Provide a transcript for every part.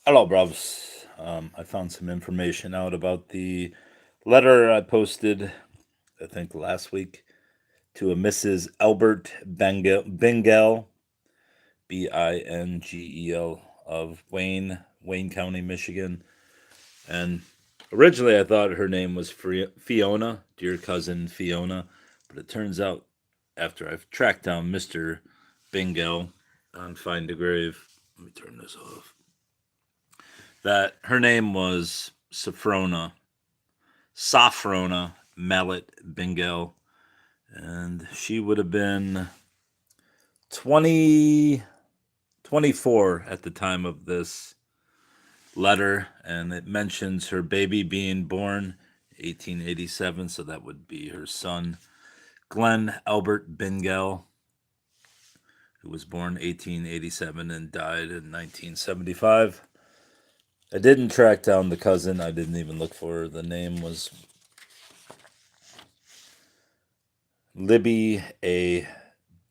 Hello, bros. I found some information out about the letter I posted, I think last week, to a Mrs. Albert Bingel, Bingel of Wayne County, Michigan. And originally I thought her name was Fiona, dear cousin Fiona, but it turns out after I've tracked down Mr. Bingel on Find a Grave, let me turn this off, that her name was Safrona Mallet Bingel, and she would have been 20, 24 at the time of this letter, and it mentions her baby being born 1887, so that would be her son, Glenn Albert Bingel, who was born 1887 and died in 1975. I didn't track down the cousin. I didn't even look for her. The name was Libby A.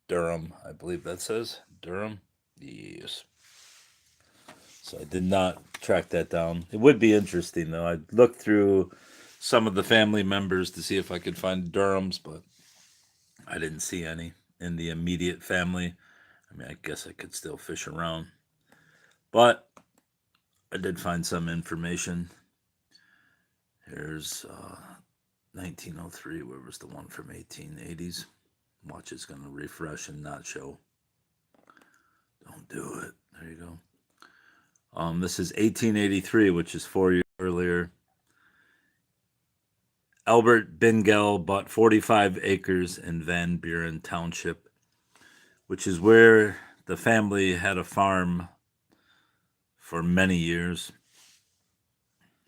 Durham, I believe that says. Durham? Yes. So I did not track that down. It would be interesting, though. I looked through some of the family members to see if I could find Durhams, but I didn't see any in the immediate family. I mean, I guess I could still fish around. But I did find some information. Here's 1903. Where was the one from 1880s? Watch, it's going to refresh and not show. Don't do it. There you go. This is 1883, which is 4 years earlier. Albert Bingel bought 45 acres in Van Buren Township, which is where the family had a farm for many years.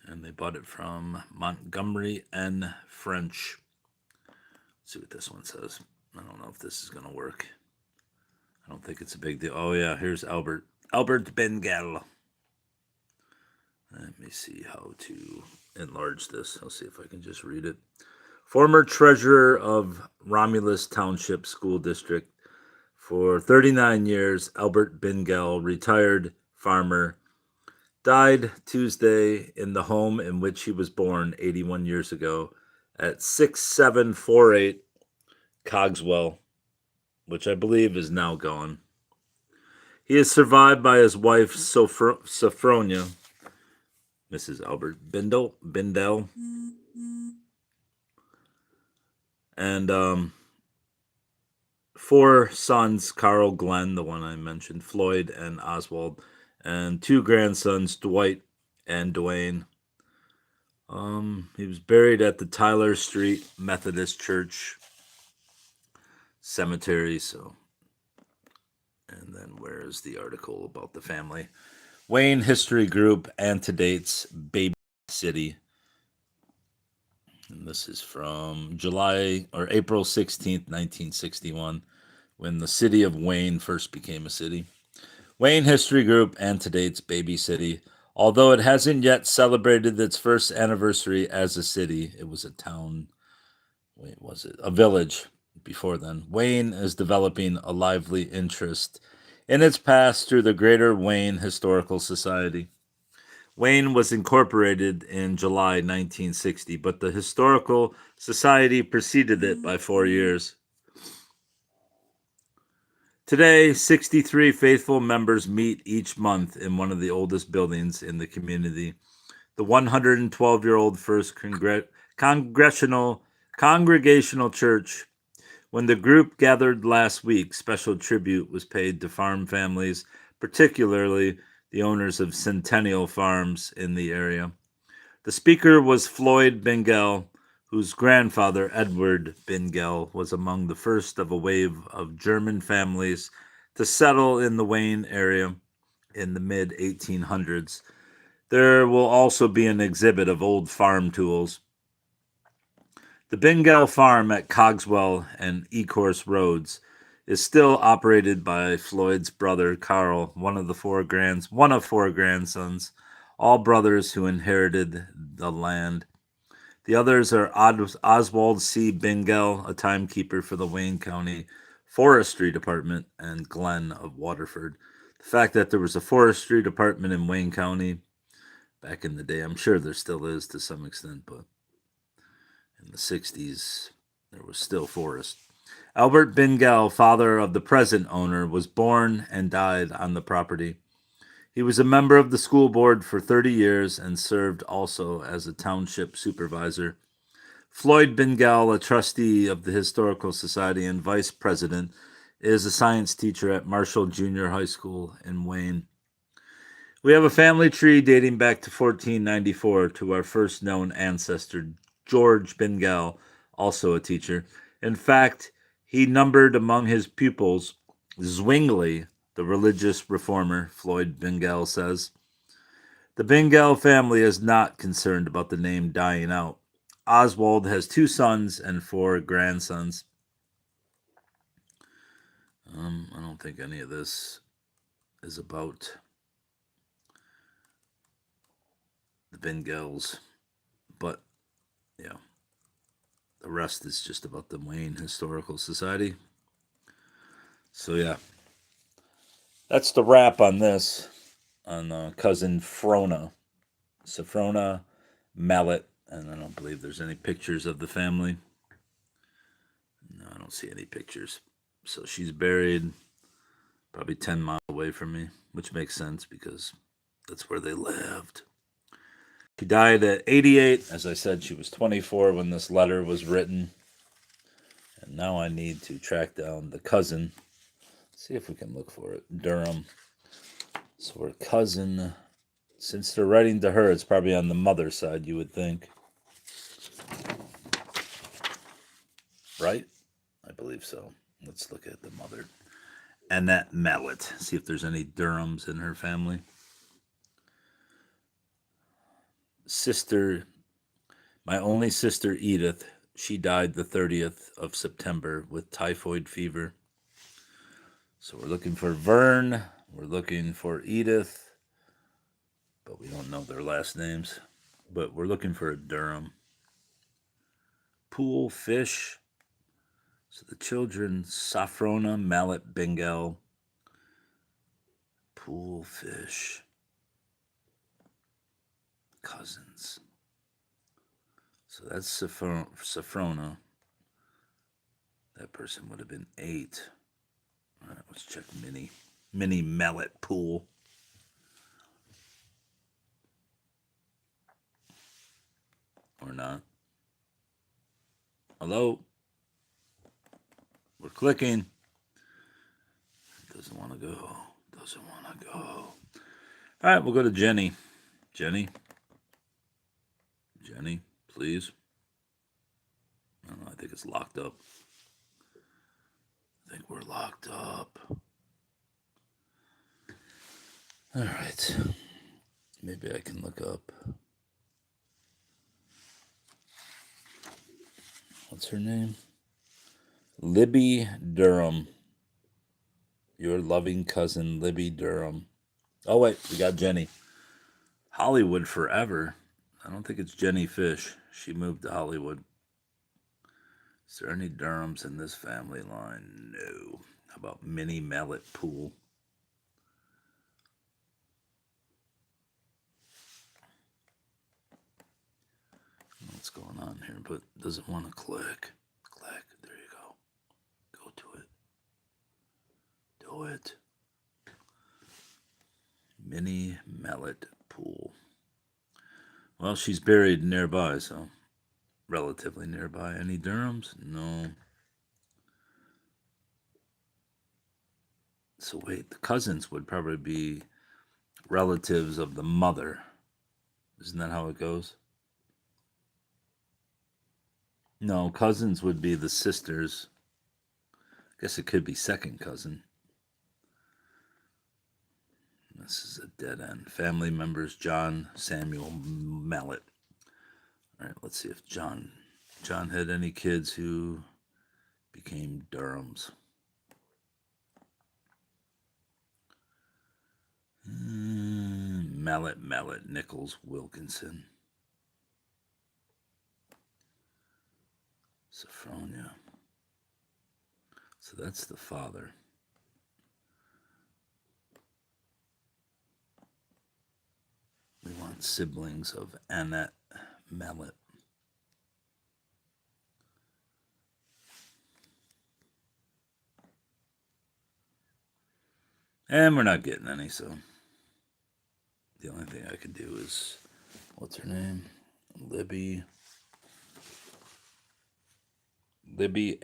And they bought it from Montgomery N. French. Let's see what this one says. I don't know if this is going to work. I don't think it's a big deal. Oh, yeah, here's Albert. Albert Bingel. Let me see how to enlarge this. I'll see if I can just read it. Former treasurer of Romulus Township School District for 39 years, Albert Bingel, retired farmer, died Tuesday in the home in which he was born 81 years ago at 6748 Cogswell, which I believe is now gone. He is survived by his wife, Sophronia, Mrs. Albert Bindel, and four sons, Carl, Glenn, the one I mentioned, Floyd, and Oswald, and two grandsons, Dwight and Dwayne. He was buried at the Tyler Street Methodist Church Cemetery. So, and then where is the article about the family? Wayne History Group antedates Baby City. And this is from July or April 16th, 1961, when the city of Wayne first became a city. Wayne History Group antedates Baby City. Although it hasn't yet celebrated its first anniversary as a city, it was a town. Wait, was it? A village before then. Wayne is developing a lively interest in its past through the Greater Wayne Historical Society. Wayne was incorporated in July 1960, but the Historical Society preceded it by 4 years. Today, 63 faithful members meet each month in one of the oldest buildings in the community, the 112-year-old First Congregational Church. When the group gathered last week, special tribute was paid to farm families, particularly the owners of Centennial Farms in the area. The speaker was Floyd Bingel, whose grandfather, Edward Bingel, was among the first of a wave of German families to settle in the Wayne area in the mid-1800s. There will also be an exhibit of old farm tools. The Bingel farm at Cogswell and Ecorse Roads is still operated by Floyd's brother Carl, one of four grandsons, all brothers who inherited the land. The others are Oswald C. Bingel, a timekeeper for the Wayne County Forestry Department, and Glenn of Waterford. The The fact that there was a forestry department in Wayne County back in the day, I'm sure there still is to some extent, but in the 60s, there was still forest. Albert Bindel, father of the present owner, was born and died on the property. He was a member of the school board for 30 years and served also as a township supervisor. Floyd Bindel, a trustee of the Historical Society and vice president, is a science teacher at Marshall Junior High School in Wayne. We have a family tree dating back to 1494 to our first known ancestor, George Bindel, also a teacher. In fact, he numbered among his pupils Zwingli, the religious reformer, Floyd Bindel says. The Bindel family is not concerned about the name dying out. Oswald has 2 sons and 4 grandsons. I don't think any of this is about the Bindels, but yeah, the rest is just about the Wayne Historical Society. So yeah, that's the wrap on this, on cousin Sophrona Mallet, and I don't believe there's any pictures of the family. No, I don't see any pictures. So she's buried probably 10 miles away from me, which makes sense because that's where they lived. She died at 88. As I said, she was 24 when this letter was written. And now I need to track down the cousin. See if we can look for it. Durham. So her cousin, since they're writing to her, it's probably on the mother's side, you would think. Right? I believe so. Let's look at the mother. Annette Mallet. See if there's any Durhams in her family. Sister, my only sister Edith, she died the 30th of September with typhoid fever. So we're looking for Vern, we're looking for Edith, but we don't know their last names. But we're looking for a Durham. Pool, Fish. So the children, Sophrona, Mallet, Bindel. Pool, Fish. Cousins. So that's Sophrona. That person would have been 8. All right, let's check Mini Mallet Pool. Or not. Hello? We're clicking. Doesn't want to go. Doesn't want to go. All right, we'll go to Jenny. Jenny, please. I don't know, I think it's locked up. I think we're locked up. All right. Maybe I can look up. What's her name? Libby Durham. Your loving cousin, Libby Durham. Oh, wait, we got Jenny. Hollywood forever. I don't think it's Jenny Fish. She moved to Hollywood. Is there any Durhams in this family line? No. How about Mini Mallet Pool? What's going on here? But doesn't want to click. Click. There you go. Go to it. Do it. Mini Mallet Pool. Well, she's buried nearby, so relatively nearby. Any Durhams? No. So wait, the cousins would probably be relatives of the mother. Isn't that how it goes? No, cousins would be the sisters. I guess it could be second cousin. This is a dead end. Family members, John Samuel Mallet. All right, let's see if John had any kids who became Durhams. Mallet, Nichols, Wilkinson. Sophronia. So that's the father. siblings of Annette Mallet. And we're not getting any, so the only thing I could do is, what's her name? Libby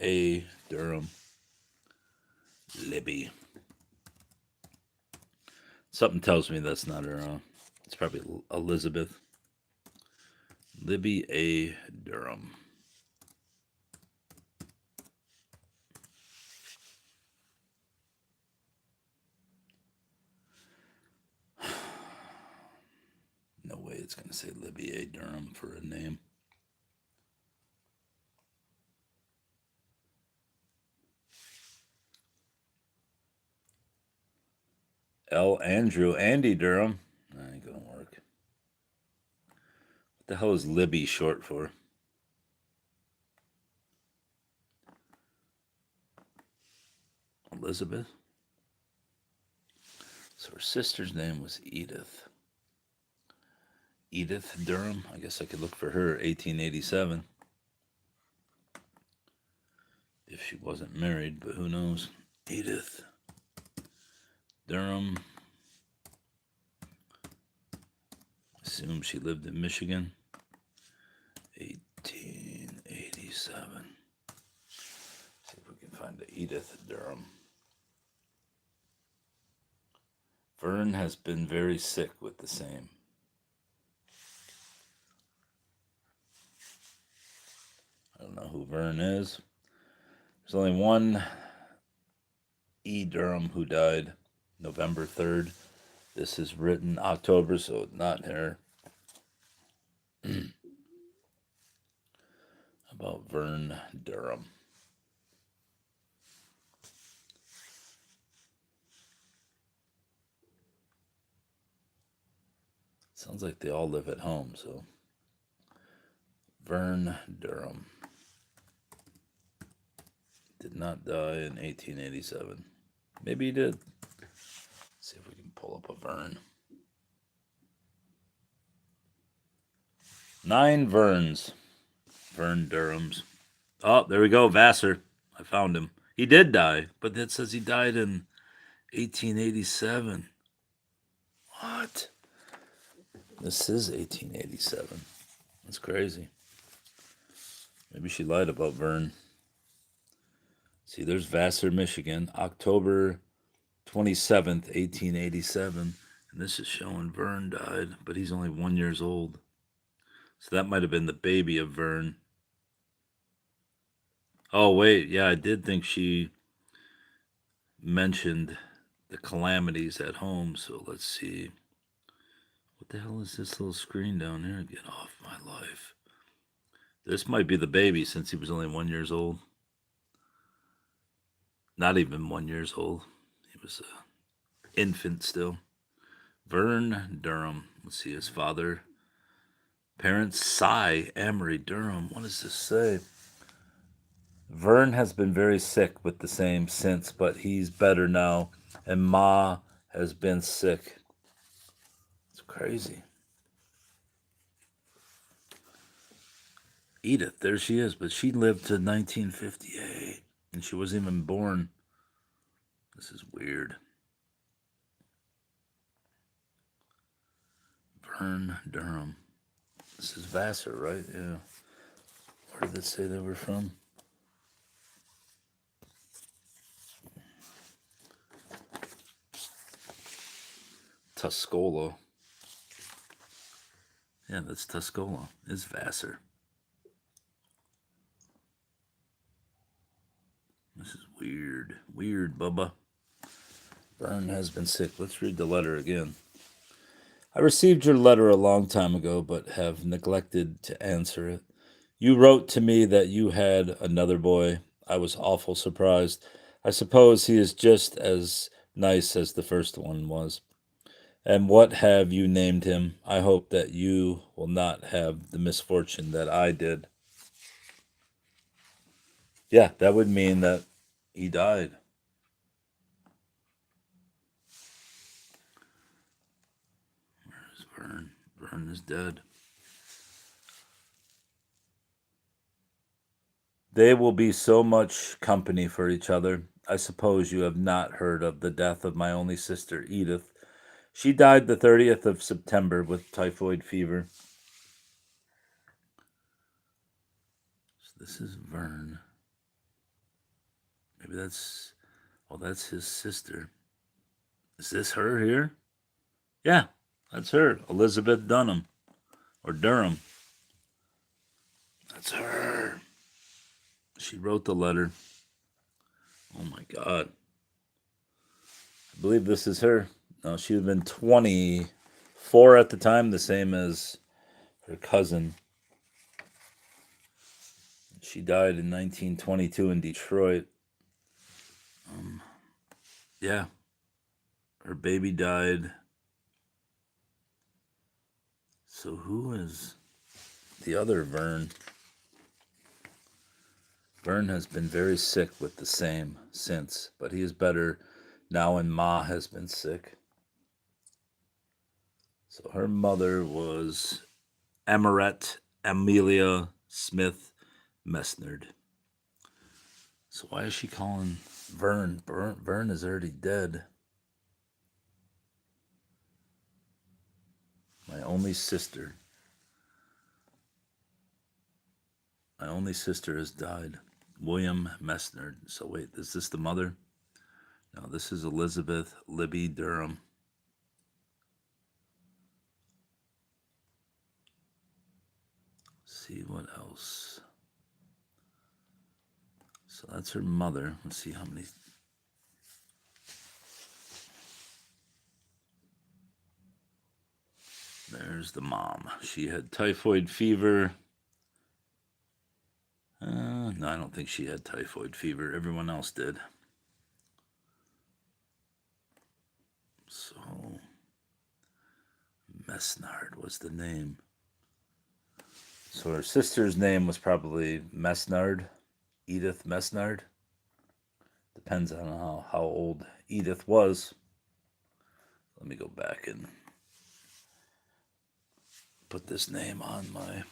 A. Durham. Libby. Something tells me that's not her. It's probably Elizabeth. Libby A. Durham. No way it's going to say Libby A. Durham for a name. Andy Durham. That ain't going to work. What the hell is Libby short for? Elizabeth? So her sister's name was Edith. Edith Durham. I guess I could look for her, 1887. If she wasn't married, but who knows? Edith Durham. Assume she lived in Michigan. 1887. See if we can find the Edith Durham. Vern has been very sick with the same. I don't know who Vern is. There's only one E. Durham who died November 3rd. This is written October, so not her. About Vern Durham. Sounds like they all live at home, so. Vern Durham. Did not die in 1887. Maybe he did. Let's see if we can pull up a Vern. 9 Verns. Vern Durhams. Oh, there we go. Vassar. I found him. He did die, but that says he died in 1887. What? This is 1887. That's crazy. Maybe she lied about Vern. See, there's Vassar, Michigan, October 27th, 1887. And this is showing Vern died, but he's only 1 year old. So that might have been the baby of Vern. Oh, wait. Yeah, I did think she mentioned the calamities at home. So let's see. What the hell is this little screen down here? Get off my life. This might be the baby since he was only 1 year old. Not even 1 year old. He was an infant still. Vern Durham. Let's see his father. Parents, Cy Amory Durham. What does this say? Vern has been very sick with the same since, but he's better now. And Ma has been sick. It's crazy. Edith, there she is, but she lived to 1958, and she wasn't even born. This is weird. Vern Durham. This is Vassar, right? Yeah. Where did it say they were from? Tuscola. Yeah, that's Tuscola. It's Vassar. This is weird. Weird, Bubba. Vern has been sick. Let's read the letter again. I received your letter a long time ago, but have neglected to answer it. You wrote to me that you had another boy. I was awful surprised. I suppose he is just as nice as the first one was. And what have you named him? I hope that you will not have the misfortune that I did. Yeah, that would mean that he died. Where's Vern? Vern is dead. They will be so much company for each other. I suppose you have not heard of the death of my only sister, Edith. She died the 30th of September with typhoid fever. So this is Vern. Maybe that's his sister. Is this her here? Yeah, that's her, Elizabeth Dunham, or Durham. That's her. She wrote the letter. Oh my God. I believe this is her. No, she had been 24 at the time, the same as her cousin. She died in 1922 in Detroit. Yeah, her baby died. So who is the other Vern? Vern has been very sick with the same since, but he is better now, and Ma has been sick. So her mother was Emerette Amelia Smith Messnard. So why is she calling Vern? Vern is already dead. My only sister. My only sister has died. William Messnard. So wait, is this the mother? No, this is Elizabeth Libby Durham. Let's see what else. So that's her mother. Let's see how many. There's the mom. She had typhoid fever. No, I don't think she had typhoid fever. Everyone else did. So, Messnard was the name. So her sister's name was probably Messnard, Edith Messnard. Depends on how old Edith was. Let me go back and put this name on my.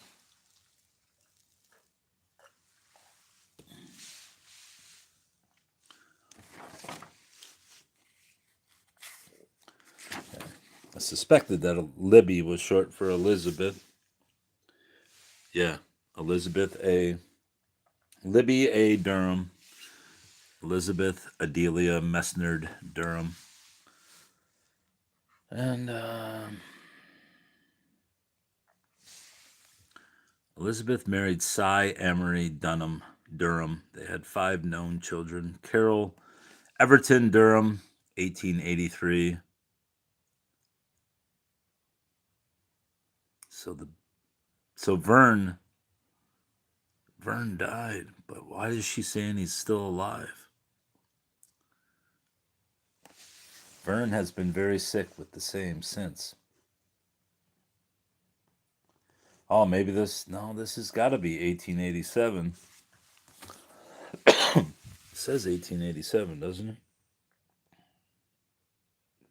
I suspected that Libby was short for Elizabeth. Yeah, Elizabeth A. Libby A. Durham. Elizabeth Adelia Messnard Durham. And Elizabeth married Cy Amory Dunham Durham. They had 5 known children. Carol Everton Durham, 1883. So Vern died, but why is she saying he's still alive? Vern has been very sick with the same since. Oh, maybe this has got to be 1887. It says 1887, doesn't it?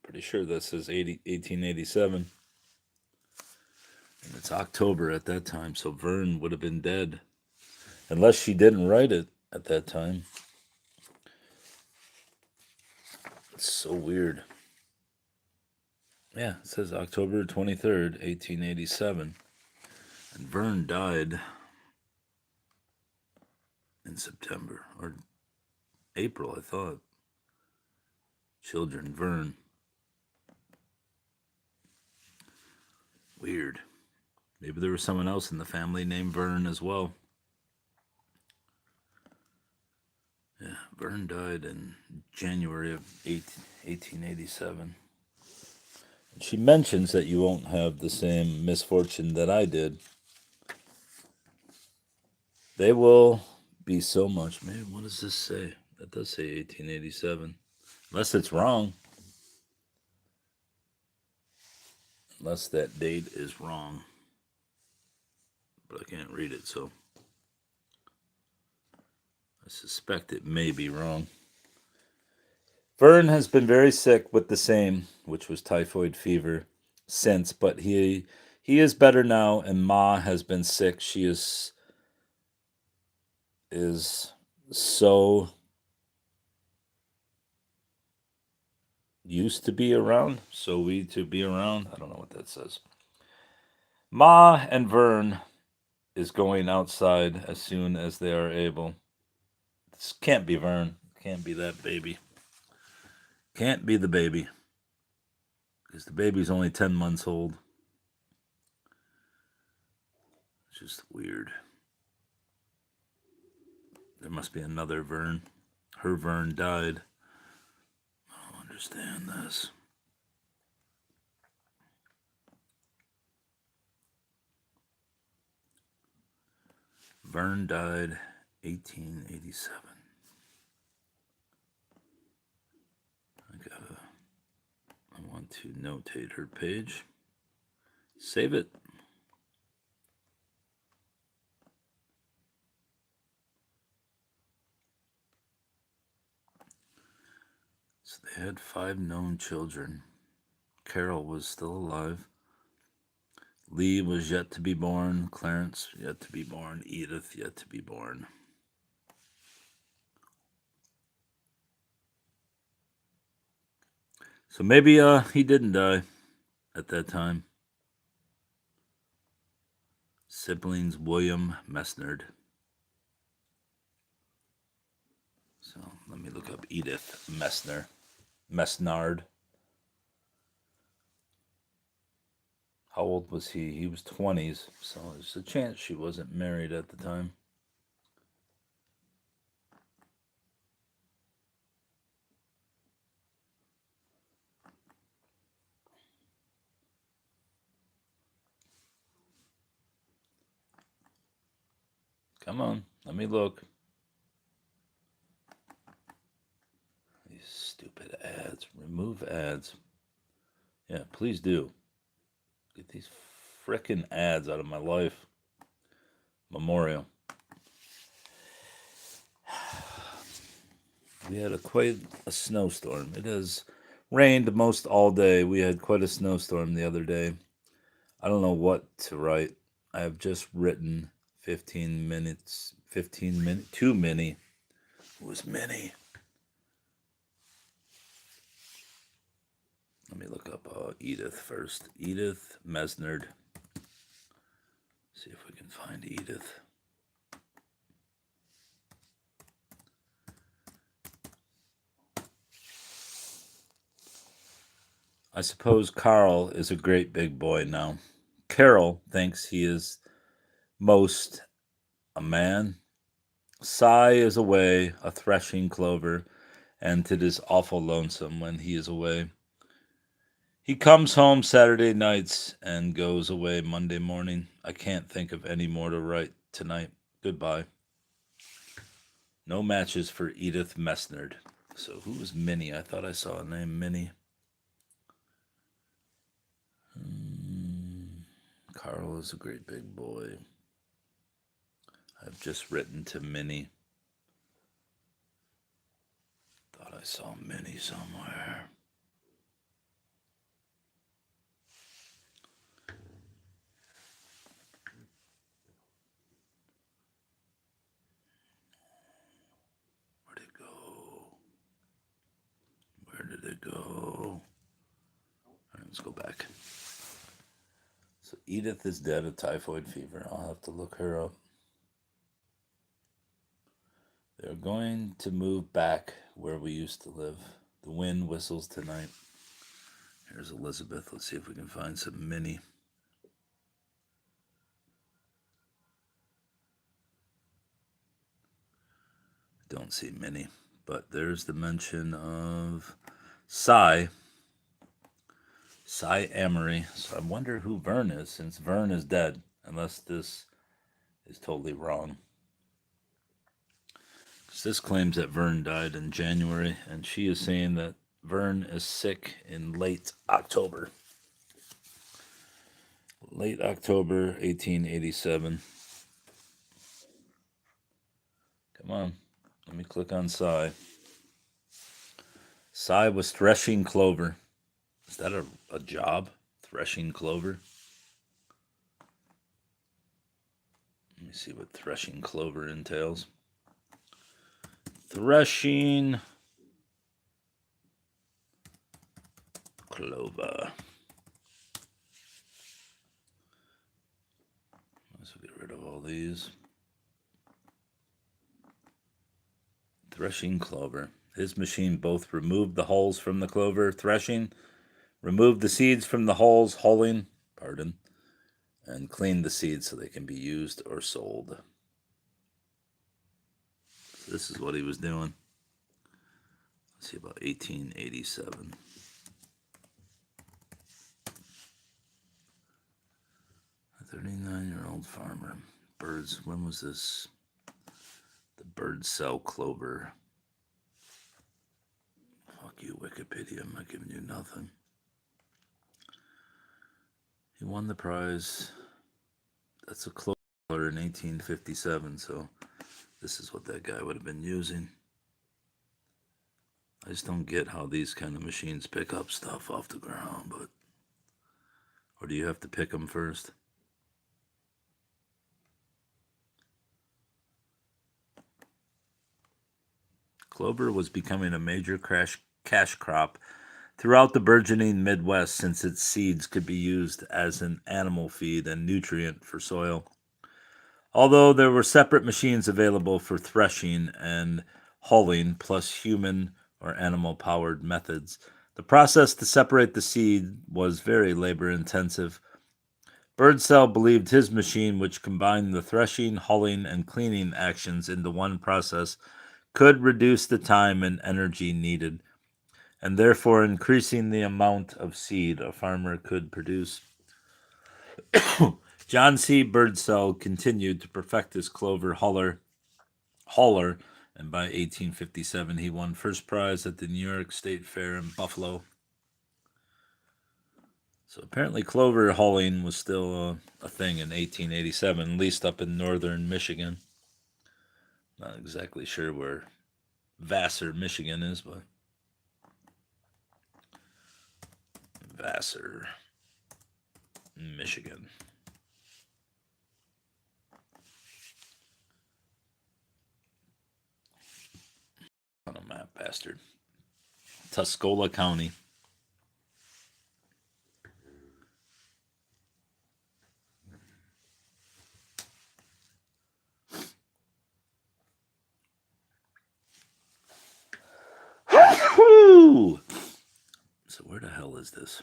Pretty sure that says 1887. And it's October at that time, so Vern would have been dead. Unless she didn't write it at that time. It's so weird. Yeah, it says October 23rd, 1887. And Vern died in September or April, I thought. Children, Vern. Weird. Maybe there was someone else in the family named Vern as well. Yeah, Vern died in January of 1887. And she mentions that you won't have the same misfortune that I did. They will be so much. Man, what does this say? That does say 1887. Unless it's wrong. Unless that date is wrong. But I can't read it, so I suspect it may be wrong. Vern has been very sick with the same, which was typhoid fever, since, but he He is better now, and Ma has been sick. She is so used to be around, so we to be around. I don't know what that says. Ma and Vern is going outside as soon as they are able. This can't be Vern. Can't be that baby. Can't be the baby. Because the baby's only 10 months old. It's just weird. There must be another Vern. Her Vern died. I don't understand this. Vern died 1887. I want to notate her page. Save it. So they had 5 known children. Carol was still alive. Lee was yet to be born. Clarence yet to be born. Edith yet to be born. So maybe he didn't die at that time. Siblings William Mesnard. So let me look up Edith Mesnard. How old was he? He was 20s, so there's a chance she wasn't married at the time. Come on, let me look. These stupid ads. Remove ads. Yeah, please do. Get these frickin' ads out of my life. Memorial. We had quite a snowstorm. It has rained most all day. We had quite a snowstorm the other day. I don't know what to write. I have just written 15 minutes. Too many. It was many. Let me look up Edith first. Edith Mesnard. See if we can find Edith. I suppose Carl is a great big boy now. Carol thinks he is most a man. Cy is away, a threshing clover, and it is awful lonesome when he is away. He comes home Saturday nights and goes away Monday morning. I can't think of any more to write tonight. Goodbye. No matches for Edith Mesnard. So who was Minnie? I thought I saw a name Minnie. Carl is a great big boy. I've just written to Minnie. Thought I saw Minnie somewhere. Where'd it go? Where did it go? All right, let's go back. So Edith is dead of typhoid fever. I'll have to look her up. They're going to move back where we used to live. The wind whistles tonight. Here's Elizabeth. Let's see if we can find some Minnie. Don't see Minnie, but there's the mention of Cy Amory. So I wonder who Vern is, since Vern is dead, unless this is totally wrong. This claims that Vern died in January, and she is saying that Vern is sick in late October. Late October 1887. Come on, let me click on Cy. Cy was threshing clover. Is that a job? Threshing clover? Let me see what threshing clover entails. Threshing clover. Let's get rid of all these. Threshing clover. His machine both removed the hulls from the clover threshing, removed the seeds from the hulls hulling, and cleaned the seeds so they can be used or sold. So this is what he was doing. Let's see, about 1887. A 39-year-old farmer. Birds, when was this? The birds sell clover. Fuck you, Wikipedia, I'm not giving you nothing. He won the prize. That's a clover in 1857, so this is what that guy would have been using. I just don't get how these kind of machines pick up stuff off the ground, but... Or do you have to pick them first? Clover was becoming a major cash crop throughout the burgeoning Midwest since its seeds could be used as an animal feed and nutrient for soil. Although there were separate machines available for threshing and hulling, plus human or animal-powered methods, the process to separate the seed was very labor-intensive. Birdsell believed his machine, which combined the threshing, hulling, and cleaning actions into one process, could reduce the time and energy needed, and therefore increasing the amount of seed a farmer could produce. John C. Birdsell continued to perfect his clover hauler, and by 1857 he won first prize at the New York State Fair in Buffalo. So apparently clover hulling was still a thing in 1887, at least up in northern Michigan. Not exactly sure where Vassar, Michigan is, but Vassar, Michigan. On a map, bastard. Tuscola County. So where the hell is this?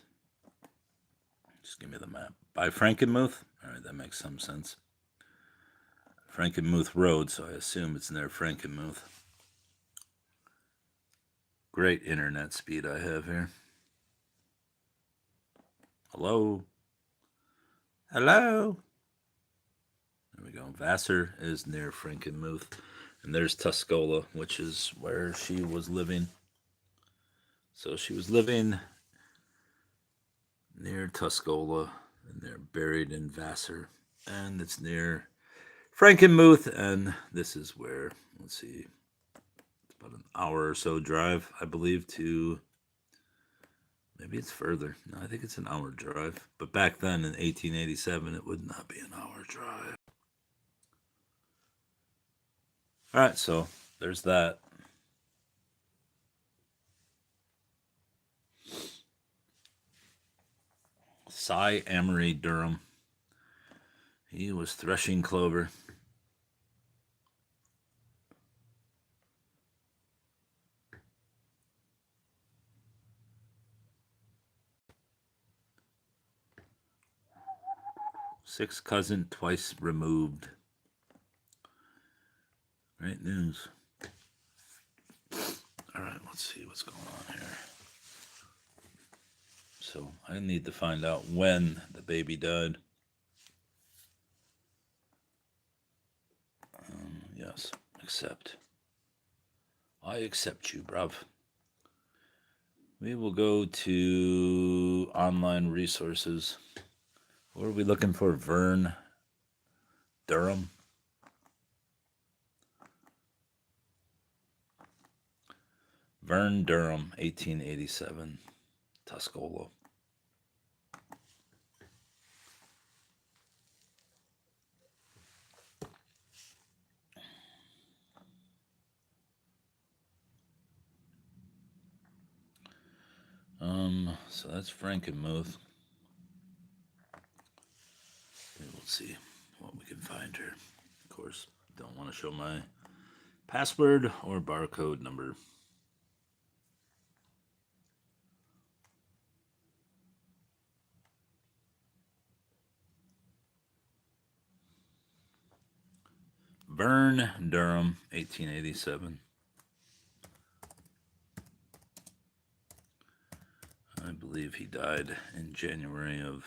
Just give me the map. By Frankenmuth? All right, that makes some sense. Frankenmuth Road, so I assume it's near Frankenmuth. Great internet speed I have here. Hello? Hello? There we go. Vassar is near Frankenmuth. And there's Tuscola, which is where she was living. So she was living near Tuscola, and they're buried in Vassar. And it's near Frankenmuth, and this is where, let's see, it's about an hour or so drive, I believe, to, maybe it's further. No, I think it's an hour drive. But back then in 1887, it would not be an hour drive. All right, so there's that. Cy Amory Durham. He was threshing clover. Sixth cousin twice removed. Great news. All right, let's see what's going on here. So I need to find out when the baby died. Yes, accept. I accept you, bruv. We will go to online resources. What are we looking for? Vern Durham. Vern Durham, 1887, Tuscola. So that's Frankenmuth. We'll see what we can find here. Of course, don't want to show my password or barcode number. Vern Durham, 1887. I believe he died in January of,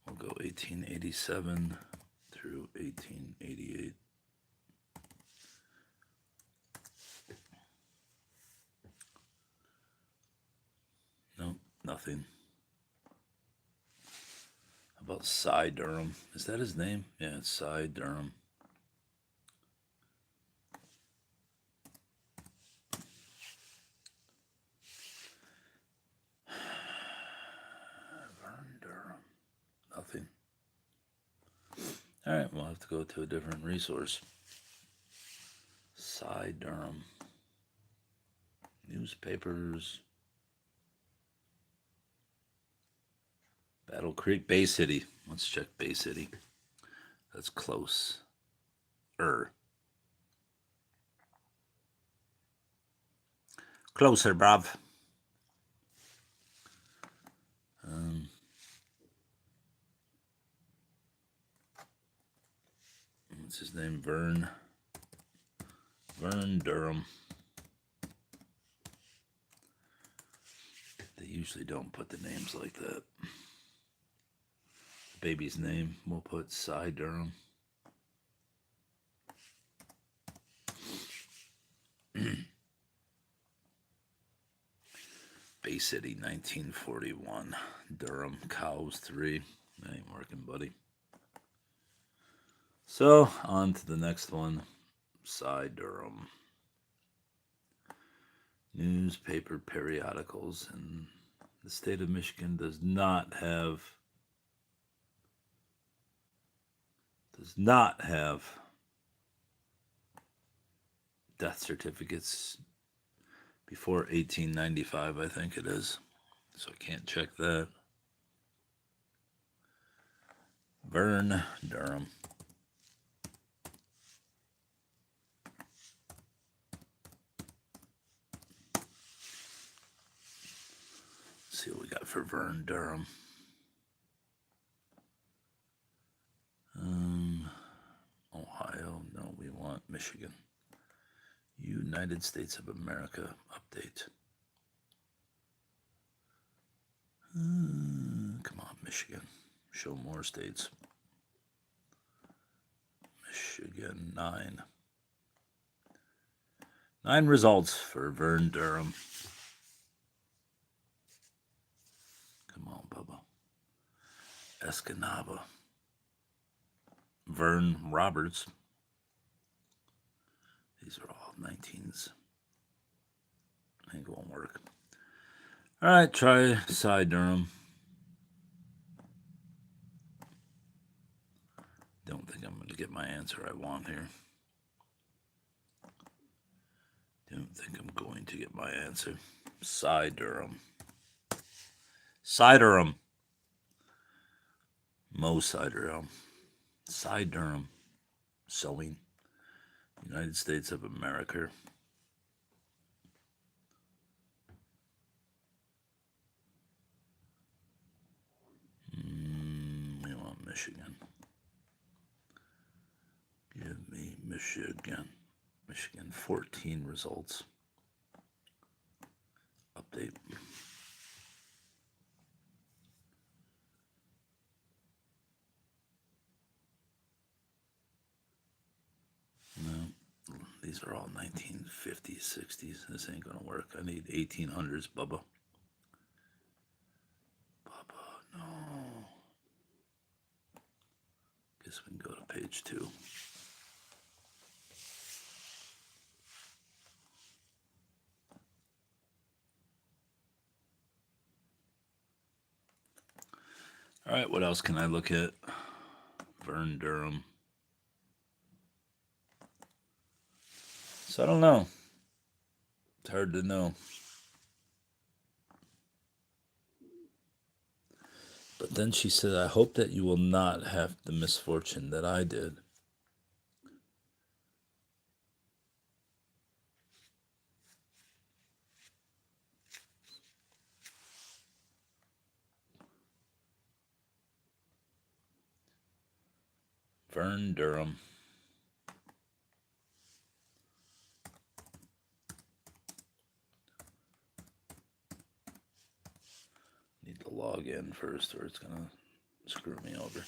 we'll go 1887 through 1888. Nope, nothing. How about Cy Durham? Is that his name? Yeah, it's Cy Durham. Vern Durham. Nothing. All right, we'll have to go to a different resource. Cy Durham. Newspapers. Battle Creek, Bay City. Let's check Bay City. That's close. Closer, bruv. What's his name? Vern Durham. They usually don't put the names like that. The baby's name, we'll put Cy Durham. Bay City, 1941. Durham, cows 3. That ain't working, buddy. So, on to the next one. Cy Durham. Newspaper periodicals in the state of Michigan does not have death certificates before 1895, I think it is. So I can't check that. Vern Durham. Let's see what we got for Vern Durham. Ohio, no, we want Michigan. United States of America update. Come on, Michigan. Show more states. Michigan, 9. 9 results for Vern Durham. Come on, Bubba. Escanaba. Vern Roberts. These are all 19s. Ain't gonna work. All right, try Cy Durham. Don't think I'm going to get my answer I want here. Don't think I'm going to get my answer. Cy Durham. Cy Durham. Mo Cy Durham. Cy Durham. Sewing. United States of America. We want Michigan. Give me Michigan. Michigan, 14 results. Update. No, these are all 1950s, 60s. This ain't gonna work. I need 1800s, Bubba. Bubba, no. Guess we can go to page 2. All right, what else can I look at? Vern Durham. So I don't know. It's hard to know. But then she said, I hope that you will not have the misfortune that I did. Vern, Durham. Need to log in first or it's going to screw me over.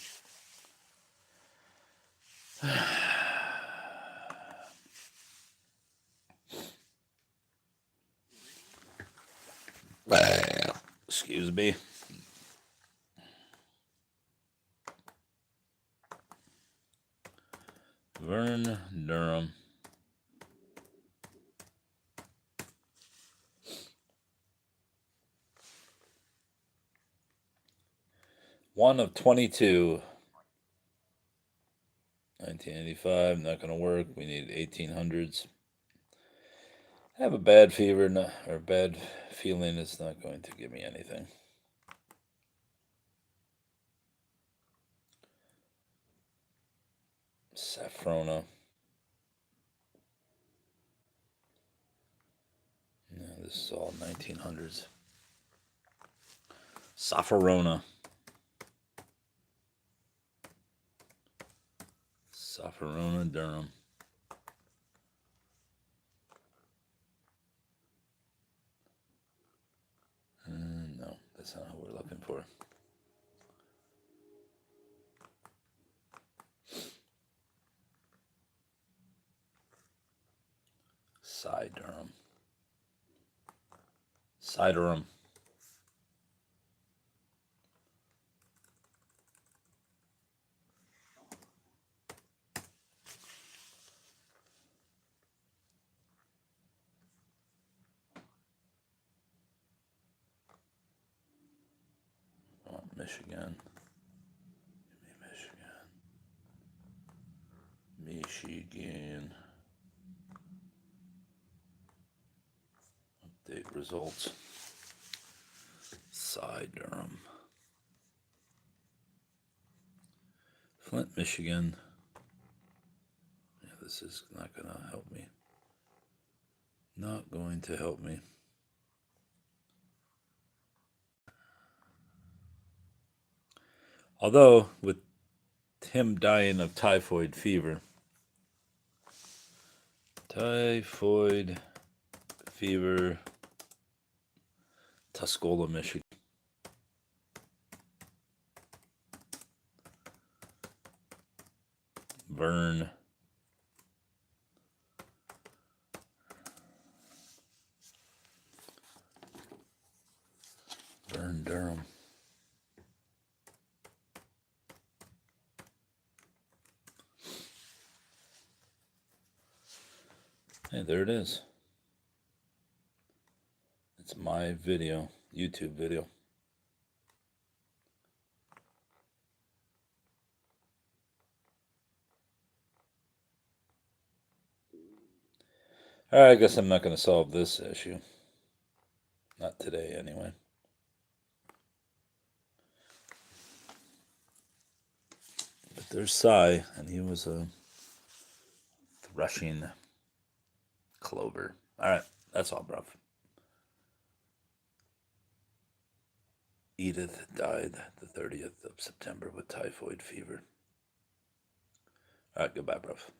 Excuse me. Vern, Durham. One of 22. 1985, not going to work. We need 1800s. I have a bad fever or bad feeling it's not going to give me anything. Saffrona. No, this is all 1900s. Saffrona. Saffrona, Durham. No, that's not what we're looking for. Durham. Durham. Oh, Michigan. Michigan. Update results. Durham. Flint, Michigan. Yeah, this is not going to help me. Not going to help me. Although, with him dying of typhoid fever, Tuscola, Michigan. Vern. Durham. Hey, there it is. It's my video, YouTube video. All right, I guess I'm not going to solve this issue. Not today, anyway. But there's Cy, and he was a threshing clover. All right, that's all, bruv. Edith died the 30th of September with typhoid fever. All right, goodbye, bruv.